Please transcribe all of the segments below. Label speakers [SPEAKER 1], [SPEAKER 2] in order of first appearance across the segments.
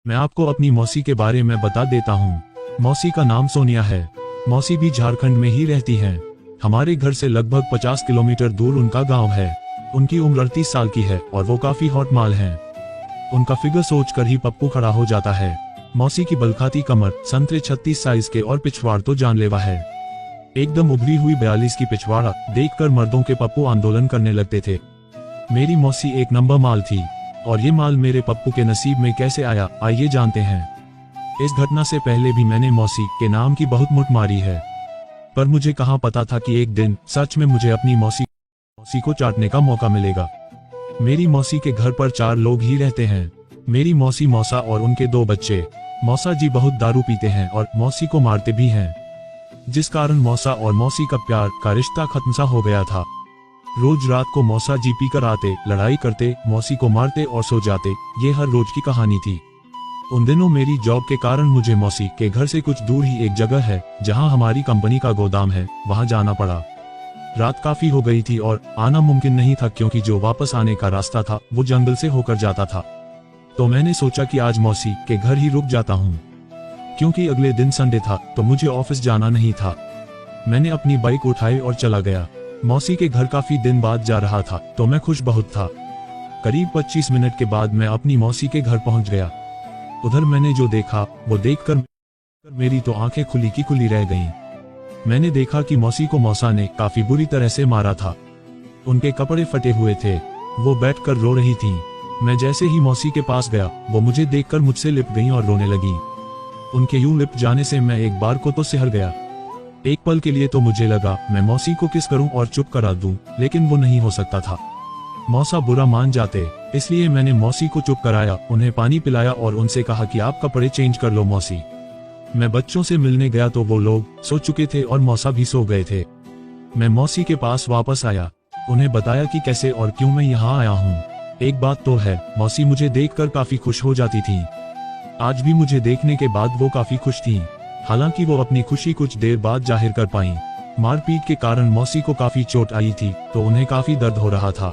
[SPEAKER 1] मैं आपको अपनी मौसी के बारे में बता देता हूँ। मौसी का नाम सोनिया है। मौसी भी झारखंड में ही रहती हैं। हमारे घर से लगभग 50 किलोमीटर दूर उनका गांव है। उनकी उम्र 38 साल की है और वो काफी हॉट माल हैं। उनका फिगर सोचकर ही पप्पू खड़ा हो जाता है। मौसी की बलखाती कमर, संतरे 36 साइज के और पिछवाड़ तो जानलेवा है। एकदम उभरी हुई 42 की पिछवाड़ा देखकर मर्दों के पप्पू आंदोलन करने लगते थे। मेरी मौसी एक नंबर माल थी और ये माल मेरे पप्पू के नसीब में कैसे आया, आइए जानते हैं। इस घटना से पहले भी मैंने मौसी के नाम की बहुत मुठ मारी है, पर मुझे कहाँ पता था कि एक दिन सच में मुझे अपनी मौसी को चाटने का मौका मिलेगा। मेरी मौसी के घर पर 4 लोग ही रहते हैं। मेरी मौसी, मौसा और उनके 2 बच्चे। मौसा जी बहुत दारू पीते हैं और मौसी को मारते भी हैं, जिस कारण मौसा और मौसी का प्यार का रिश्ता खत्म सा हो गया था। रोज रात को मौसा जी पीकर आते, लड़ाई करते, मौसी को मारते और सो जाते। ये हर रोज की कहानी थी। उन दिनों मेरी जॉब के कारण मुझे मौसी के घर से कुछ दूर ही एक जगह है जहां हमारी कंपनी का गोदाम है, वहां जाना पड़ा। रात काफी हो गई थी और आना मुमकिन नहीं था, क्योंकि जो वापस आने का रास्ता था वो जंगल से होकर जाता था। तो मैंने सोचा कि आज मौसी के घर ही रुक जाता हूँ, क्योंकि अगले दिन संडे था तो मुझे ऑफिस जाना नहीं था। मैंने अपनी बाइक उठाई और चला गया। मौसी के घर काफी दिन बाद जा रहा था तो मैं खुश बहुत था। करीब 25 मिनट के बाद मैं अपनी मौसी के घर पहुंच गया। उधर मैंने जो देखा वो देखकर मेरी तो आंखें खुली की खुली रह गईं। मैंने देखा कि मौसी को मौसा ने काफी बुरी तरह से मारा था। उनके कपड़े फटे हुए थे। वो बैठकर रो रही थीं। मैं जैसे ही मौसी के पास गया, वो मुझे देखकर मुझसे लिप गईं और रोने लगीं। उनके यूं लिप जाने से मैं एक बार को तो सिहर गया। एक पल के लिए तो मुझे लगा मैं मौसी को किस करूं और चुप करा दूं, लेकिन वो नहीं हो सकता था। मौसा बुरा मान जाते, इसलिए मैंने मौसी को चुप कराया, उन्हें पानी पिलाया और उनसे कहा कि आप कपड़े चेंज कर लो मौसी। मैं बच्चों से मिलने गया तो वो लोग सो चुके थे और मौसा भी सो गए थे। मैं मौसी के पास वापस आया, उन्हें बताया कि कैसे और क्यों मैं यहाँ आया हूँ। एक बात तो है, मौसी मुझे देखकर काफी खुश हो जाती थी। आज भी मुझे देखने के बाद वो काफी खुश थीं। हालांकि वो अपनी खुशी कुछ देर बाद जाहिर कर पाईं। मारपीट के कारण मौसी को काफी चोट आई थी तो उन्हें काफी दर्द हो रहा था।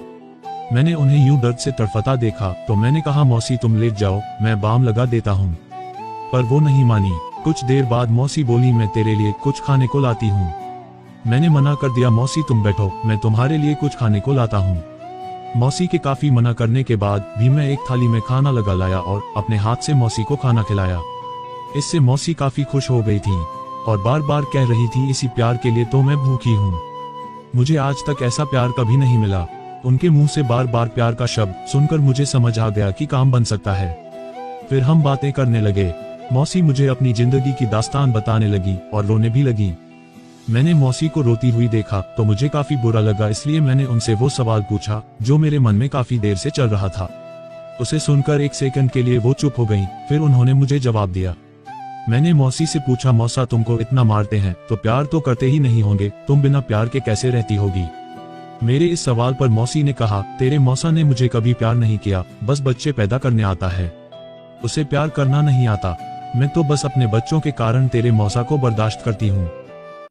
[SPEAKER 1] मैंने उन्हें यूं दर्द से तड़फता देखा तो मैंने कहा, मौसी तुम लेट जाओ, मैं बाम लगा देता हूँ। पर वो नहीं मानी। कुछ देर बाद मौसी बोली, मैं तेरे लिए कुछ खाने को लाती हूँ। मैंने मना कर दिया, मौसी तुम बैठो, मैं तुम्हारे लिए कुछ खाने को लाता हूँ। मौसी के काफी मना करने के बाद भी मैं एक थाली में खाना लगा लाया और अपने हाथ से मौसी को खाना खिलाया। इससे मौसी काफी खुश हो गई थी और बार बार कह रही थी, इसी प्यार के लिए तो मैं भूखी हूँ। मुझे आज तक ऐसा प्यार कभी नहीं मिला। उनके मुंह से बार बार प्यार का शब्द सुनकर मुझे समझ आ गया कि काम बन सकता है। फिर हम बातें करने लगे। मौसी मुझे अपनी जिंदगी की दास्तान बताने लगी और रोने भी लगी। मैंने मौसी को रोती हुई देखा तो मुझे काफी बुरा लगा, इसलिए मैंने उनसे वो सवाल पूछा जो मेरे मन में काफी देर से चल रहा था। उसे सुनकर एक सेकंड के लिए वो चुप हो गईं, फिर उन्होंने मुझे जवाब दिया। मैंने मौसी से पूछा, मौसा तुमको इतना मारते हैं तो प्यार तो करते ही नहीं होंगे, तुम बिना प्यार के कैसे रहती होगी? मेरे इस सवाल पर मौसी ने कहा, तेरे मौसा ने मुझे कभी प्यार नहीं किया, बस बच्चे पैदा करने आता है, उसे प्यार करना नहीं आता। मैं तो बस अपने बच्चों के कारण तेरे मौसा को बर्दाश्त करती हूँ।